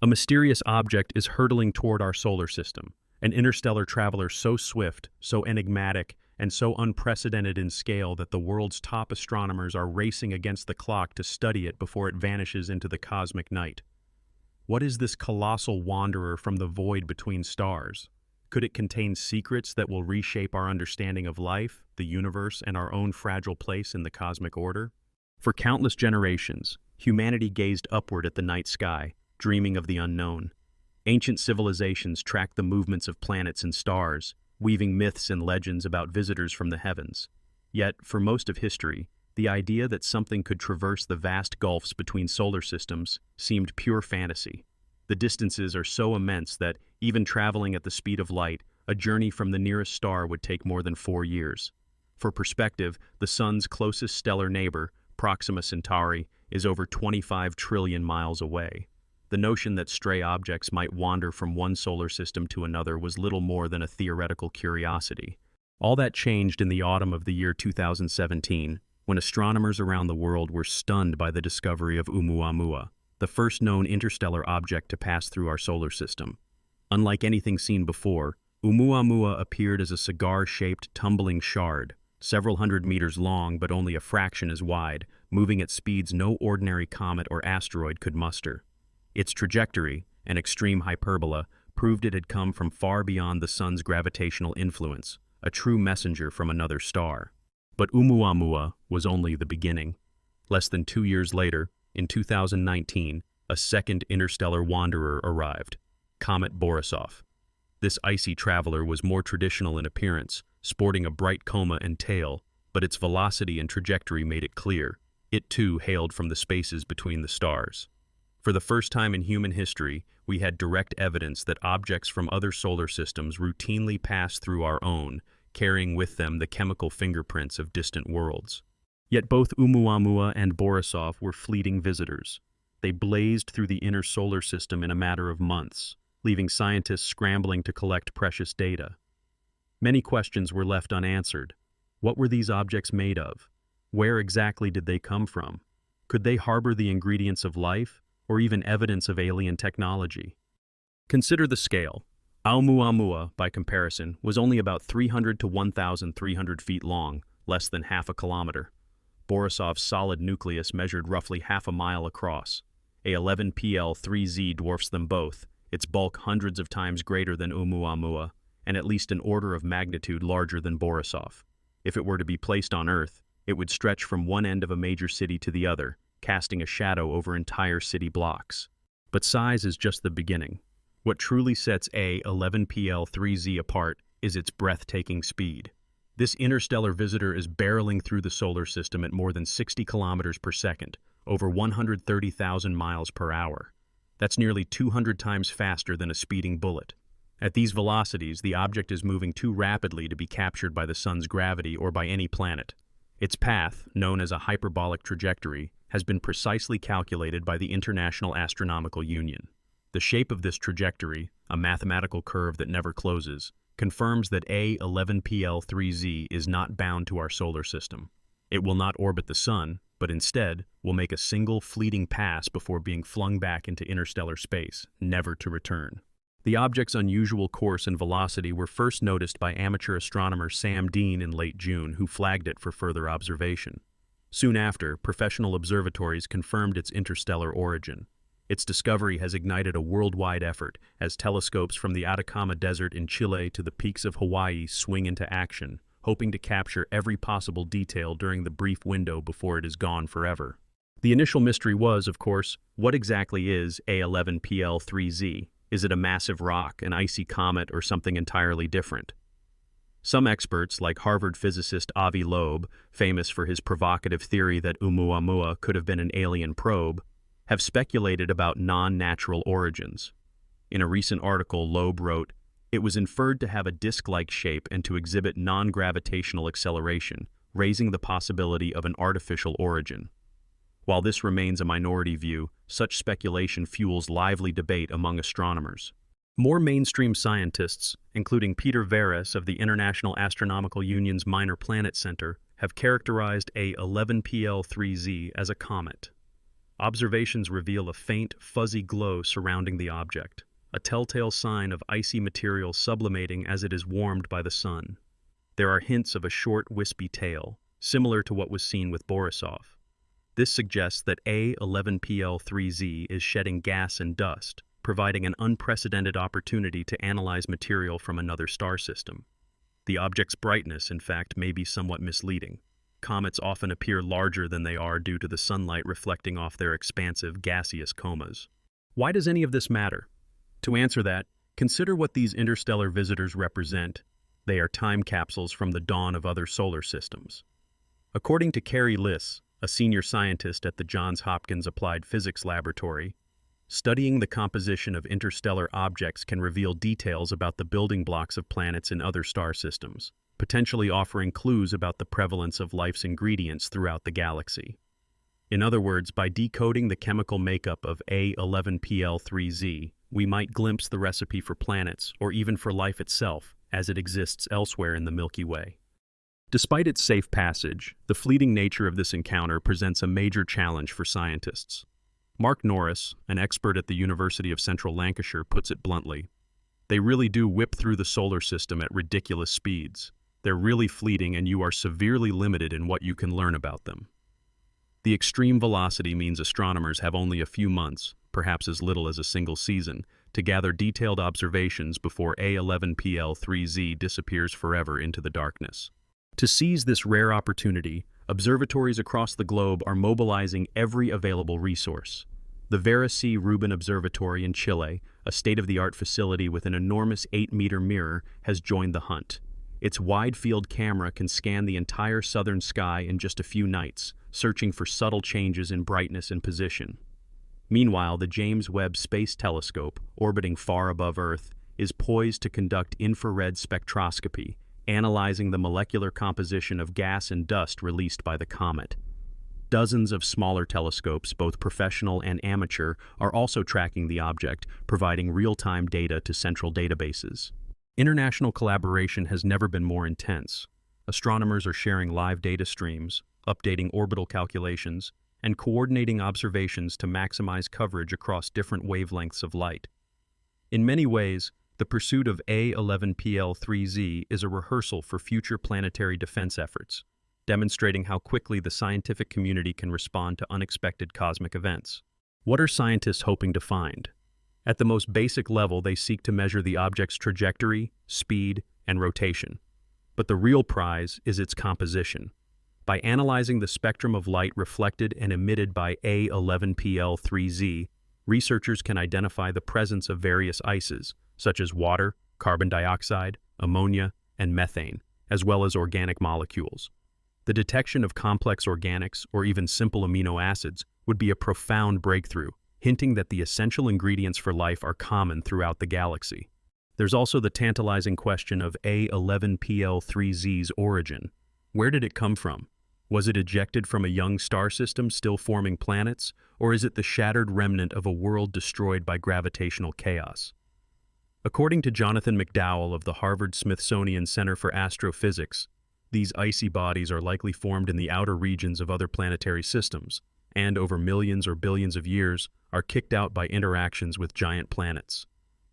A mysterious object is hurtling toward our solar system, an interstellar traveler so swift, so enigmatic, and so unprecedented in scale that the world's top astronomers are racing against the clock to study it before it vanishes into the cosmic night. What is this colossal wanderer from the void between stars? Could it contain secrets that will reshape our understanding of life, the universe, and our own fragile place in the cosmic order? For countless generations, humanity gazed upward at the night sky, dreaming of the unknown. Ancient civilizations tracked the movements of planets and stars, weaving myths and legends about visitors from the heavens. Yet, for most of history, the idea that something could traverse the vast gulfs between solar systems seemed pure fantasy. The distances are so immense that, even traveling at the speed of light, a journey from the nearest star would take more than 4 years. For perspective, the Sun's closest stellar neighbor, Proxima Centauri, is over 25 trillion miles away. The notion that stray objects might wander from one solar system to another was little more than a theoretical curiosity. All that changed in the autumn of the year 2017, when astronomers around the world were stunned by the discovery of Oumuamua, the first known interstellar object to pass through our solar system. Unlike anything seen before, Oumuamua appeared as a cigar-shaped tumbling shard, several hundred meters long but only a fraction as wide, moving at speeds no ordinary comet or asteroid could muster. Its trajectory, an extreme hyperbola, proved it had come from far beyond the Sun's gravitational influence, a true messenger from another star. But Oumuamua was only the beginning. Less than 2 years later, in 2019, a second interstellar wanderer arrived, Comet Borisov. This icy traveler was more traditional in appearance, sporting a bright coma and tail, but its velocity and trajectory made it clear. It too hailed from the spaces between the stars. For the first time in human history, we had direct evidence that objects from other solar systems routinely pass through our own, carrying with them the chemical fingerprints of distant worlds. Yet both Oumuamua and Borisov were fleeting visitors. They blazed through the inner solar system in a matter of months, leaving scientists scrambling to collect precious data. Many questions were left unanswered. What were these objects made of? Where exactly did they come from? Could they harbor the ingredients of life, or even evidence of alien technology? Consider the scale. Oumuamua, by comparison, was only about 300 to 1,300 feet long, less than half a kilometer. Borisov's solid nucleus measured roughly half a mile across. A11PL3Z dwarfs them both, its bulk hundreds of times greater than Oumuamua, and at least an order of magnitude larger than Borisov. If it were to be placed on Earth, it would stretch from one end of a major city to the other, casting a shadow over entire city blocks. But size is just the beginning. What truly sets A11PL3Z apart is its breathtaking speed. This interstellar visitor is barreling through the solar system at more than 60 kilometers per second, over 130,000 miles per hour. That's nearly 200 times faster than a speeding bullet. At these velocities, the object is moving too rapidly to be captured by the Sun's gravity or by any planet. Its path, known as a hyperbolic trajectory, has been precisely calculated by the International Astronomical Union. The shape of this trajectory, a mathematical curve that never closes, confirms that A11PL3Z is not bound to our solar system. It will not orbit the Sun, but instead will make a single fleeting pass before being flung back into interstellar space, never to return. The object's unusual course and velocity were first noticed by amateur astronomer Sam Dean in late June, who flagged it for further observation. Soon after, professional observatories confirmed its interstellar origin. Its discovery has ignited a worldwide effort as telescopes from the Atacama Desert in Chile to the peaks of Hawaii swing into action, hoping to capture every possible detail during the brief window before it is gone forever. The initial mystery was, of course, what exactly is A11PL3Z? Is it a massive rock, an icy comet, or something entirely different? Some experts, like Harvard physicist Avi Loeb, famous for his provocative theory that Oumuamua could have been an alien probe, have speculated about non-natural origins. In a recent article, Loeb wrote, "It was inferred to have a disc-like shape and to exhibit non-gravitational acceleration, raising the possibility of an artificial origin." While this remains a minority view, such speculation fuels lively debate among astronomers. More mainstream scientists, including Peter Veres of the International Astronomical Union's Minor Planet Center, have characterized A11PL3Z as a comet. Observations reveal a faint, fuzzy glow surrounding the object, a telltale sign of icy material sublimating as it is warmed by the sun. There are hints of a short, wispy tail, similar to what was seen with Borisov. This suggests that A11PL3Z is shedding gas and dust, providing an unprecedented opportunity to analyze material from another star system. The object's brightness, in fact, may be somewhat misleading. Comets often appear larger than they are due to the sunlight reflecting off their expansive, gaseous comas. Why does any of this matter? To answer that, consider what these interstellar visitors represent. They are time capsules from the dawn of other solar systems. According to Carrie Liss, a senior scientist at the Johns Hopkins Applied Physics Laboratory, studying the composition of interstellar objects can reveal details about the building blocks of planets in other star systems, potentially offering clues about the prevalence of life's ingredients throughout the galaxy. In other words, by decoding the chemical makeup of A11PL3Z, we might glimpse the recipe for planets, or even for life itself, as it exists elsewhere in the Milky Way. Despite its safe passage, the fleeting nature of this encounter presents a major challenge for scientists. Mark Norris, an expert at the University of Central Lancashire, puts it bluntly. They really do whip through the solar system at ridiculous speeds. They're really fleeting, and you are severely limited in what you can learn about them. The extreme velocity means astronomers have only a few months, perhaps as little as a single season, to gather detailed observations before A11PL3Z disappears forever into the darkness. To seize this rare opportunity, observatories across the globe are mobilizing every available resource. The Vera C. Rubin Observatory in Chile, a state-of-the-art facility with an enormous 8-meter mirror, has joined the hunt. Its wide-field camera can scan the entire southern sky in just a few nights, searching for subtle changes in brightness and position. Meanwhile, the James Webb Space Telescope, orbiting far above Earth, is poised to conduct infrared spectroscopy, analyzing the molecular composition of gas and dust released by the comet. Dozens of smaller telescopes, both professional and amateur, are also tracking the object, providing real-time data to central databases. International collaboration has never been more intense. Astronomers are sharing live data streams, updating orbital calculations, and coordinating observations to maximize coverage across different wavelengths of light. In many ways, the pursuit of A11PL3Z is a rehearsal for future planetary defense efforts, demonstrating how quickly the scientific community can respond to unexpected cosmic events. What are scientists hoping to find? At the most basic level, they seek to measure the object's trajectory, speed, and rotation. But the real prize is its composition. By analyzing the spectrum of light reflected and emitted by A11PL3Z, researchers can identify the presence of various ices, such as water, carbon dioxide, ammonia, and methane, as well as organic molecules. The detection of complex organics or even simple amino acids would be a profound breakthrough, hinting that the essential ingredients for life are common throughout the galaxy. There's also the tantalizing question of A11PL3Z's origin. Where did it come from? Was it ejected from a young star system still forming planets, or is it the shattered remnant of a world destroyed by gravitational chaos? According to Jonathan McDowell of the Harvard-Smithsonian Center for Astrophysics, these icy bodies are likely formed in the outer regions of other planetary systems, and over millions or billions of years are kicked out by interactions with giant planets.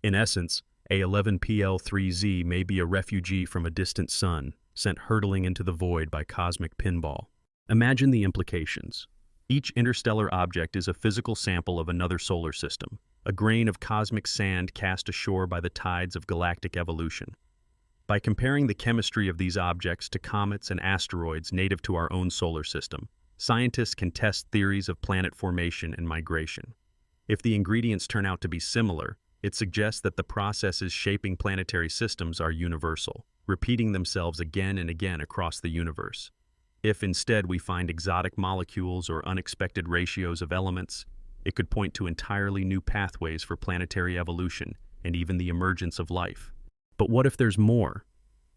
In essence, A11PL3Z may be a refugee from a distant sun, sent hurtling into the void by cosmic pinball. Imagine the implications. Each interstellar object is a physical sample of another solar system, a grain of cosmic sand cast ashore by the tides of galactic evolution. By comparing the chemistry of these objects to comets and asteroids native to our own solar system, scientists can test theories of planet formation and migration. If the ingredients turn out to be similar, it suggests that the processes shaping planetary systems are universal, repeating themselves again and again across the universe. If instead we find exotic molecules or unexpected ratios of elements, it could point to entirely new pathways for planetary evolution and even the emergence of life. But what if there's more?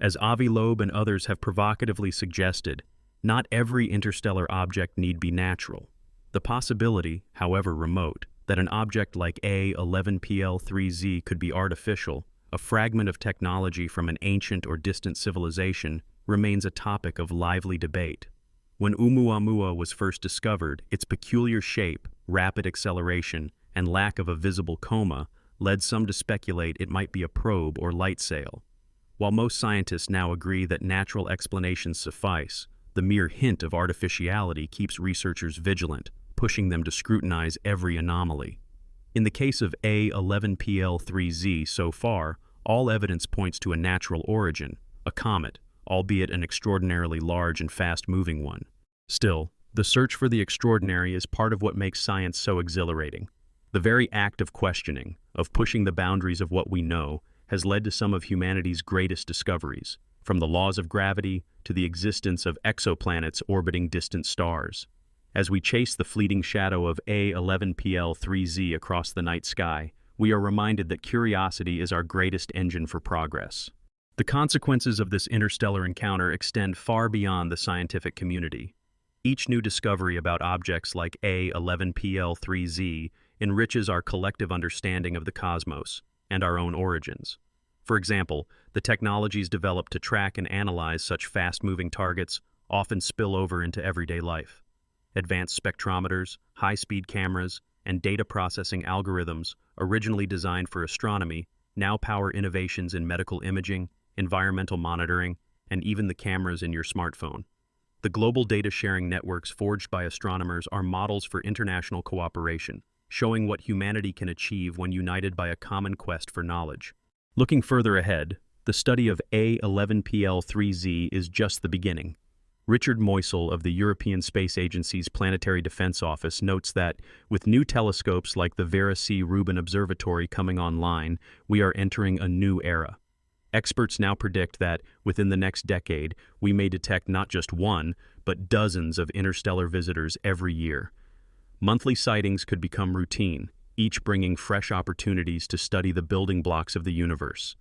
As Avi Loeb and others have provocatively suggested, not every interstellar object need be natural. The possibility, however remote, that an object like A11PL3Z could be artificial, a fragment of technology from an ancient or distant civilization, remains a topic of lively debate. When Oumuamua was first discovered, its peculiar shape, rapid acceleration, and lack of a visible coma led some to speculate it might be a probe or light sail. While most scientists now agree that natural explanations suffice, the mere hint of artificiality keeps researchers vigilant, pushing them to scrutinize every anomaly. In the case of A11PL3Z so far, all evidence points to a natural origin, a comet, albeit an extraordinarily large and fast-moving one. Still, the search for the extraordinary is part of what makes science so exhilarating. The very act of questioning, of pushing the boundaries of what we know, has led to some of humanity's greatest discoveries, from the laws of gravity to the existence of exoplanets orbiting distant stars. As we chase the fleeting shadow of A11PL3Z across the night sky, we are reminded that curiosity is our greatest engine for progress. The consequences of this interstellar encounter extend far beyond the scientific community. Each new discovery about objects like A11PL3Z enriches our collective understanding of the cosmos and our own origins. For example, the technologies developed to track and analyze such fast-moving targets often spill over into everyday life. Advanced spectrometers, high-speed cameras, and data processing algorithms originally designed for astronomy now power innovations in medical imaging, environmental monitoring, and even the cameras in your smartphone. The global data-sharing networks forged by astronomers are models for international cooperation, showing what humanity can achieve when united by a common quest for knowledge. Looking further ahead, the study of A11PL3Z is just the beginning. Richard Moisel of the European Space Agency's Planetary Defense Office notes that, with new telescopes like the Vera C. Rubin Observatory coming online, we are entering a new era. Experts now predict that, within the next decade, we may detect not just one, but dozens of interstellar visitors every year. Monthly sightings could become routine, each bringing fresh opportunities to study the building blocks of the universe.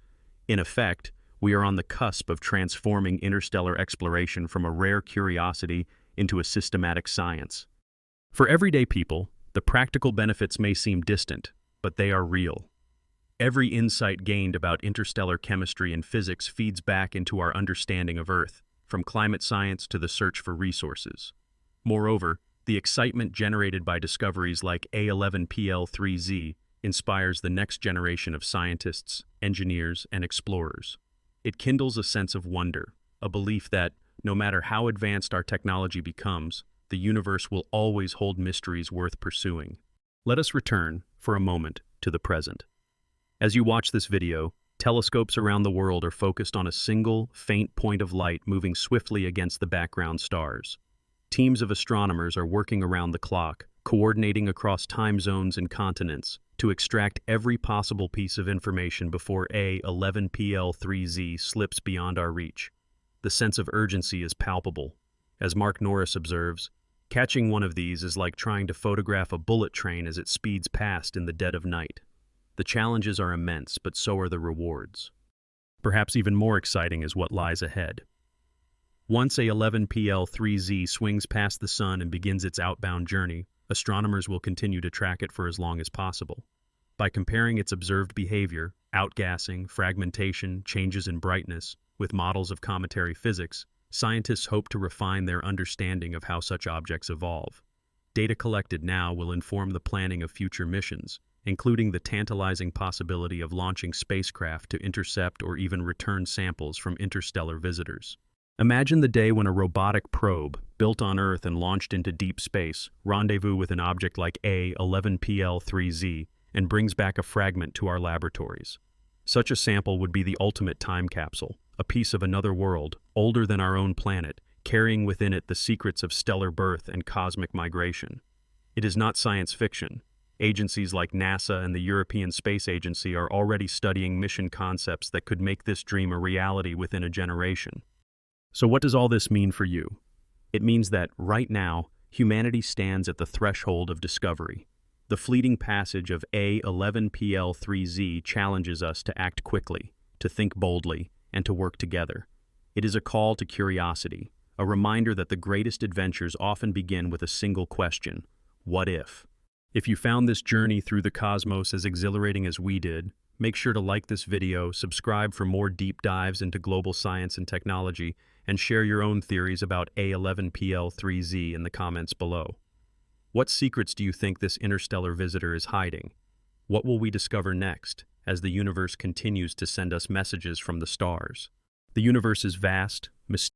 In effect, we are on the cusp of transforming interstellar exploration from a rare curiosity into a systematic science. For everyday people, the practical benefits may seem distant, but they are real. Every insight gained about interstellar chemistry and physics feeds back into our understanding of Earth, from climate science to the search for resources. Moreover, the excitement generated by discoveries like A11PL3Z inspires the next generation of scientists, engineers, and explorers. It kindles a sense of wonder, a belief that, no matter how advanced our technology becomes, the universe will always hold mysteries worth pursuing. Let us return, for a moment, to the present. As you watch this video, telescopes around the world are focused on a single, faint point of light moving swiftly against the background stars. Teams of astronomers are working around the clock, coordinating across time zones and continents, to extract every possible piece of information before A11PL3Z slips beyond our reach. The sense of urgency is palpable. As Mark Norris observes, catching one of these is like trying to photograph a bullet train as it speeds past in the dead of night. The challenges are immense, but so are the rewards. Perhaps even more exciting is what lies ahead. Once A11PL3Z swings past the sun and begins its outbound journey, astronomers will continue to track it for as long as possible. By comparing its observed behavior, outgassing, fragmentation, changes in brightness, with models of cometary physics, scientists hope to refine their understanding of how such objects evolve. Data collected now will inform the planning of future missions, including the tantalizing possibility of launching spacecraft to intercept or even return samples from interstellar visitors. Imagine the day when a robotic probe, built on Earth and launched into deep space, rendezvous with an object like A11PL3Z and brings back a fragment to our laboratories. Such a sample would be the ultimate time capsule, a piece of another world, older than our own planet, carrying within it the secrets of stellar birth and cosmic migration. It is not science fiction. Agencies like NASA and the European Space Agency are already studying mission concepts that could make this dream a reality within a generation. So what does all this mean for you? It means that, right now, humanity stands at the threshold of discovery. The fleeting passage of A11PL3Z challenges us to act quickly, to think boldly, and to work together. It is a call to curiosity, a reminder that the greatest adventures often begin with a single question: what if? If you found this journey through the cosmos as exhilarating as we did, make sure to like this video, subscribe for more deep dives into global science and technology, and share your own theories about A11PL3Z in the comments below. What secrets do you think this interstellar visitor is hiding? What will we discover next, as the universe continues to send us messages from the stars? The universe is vast, mysterious,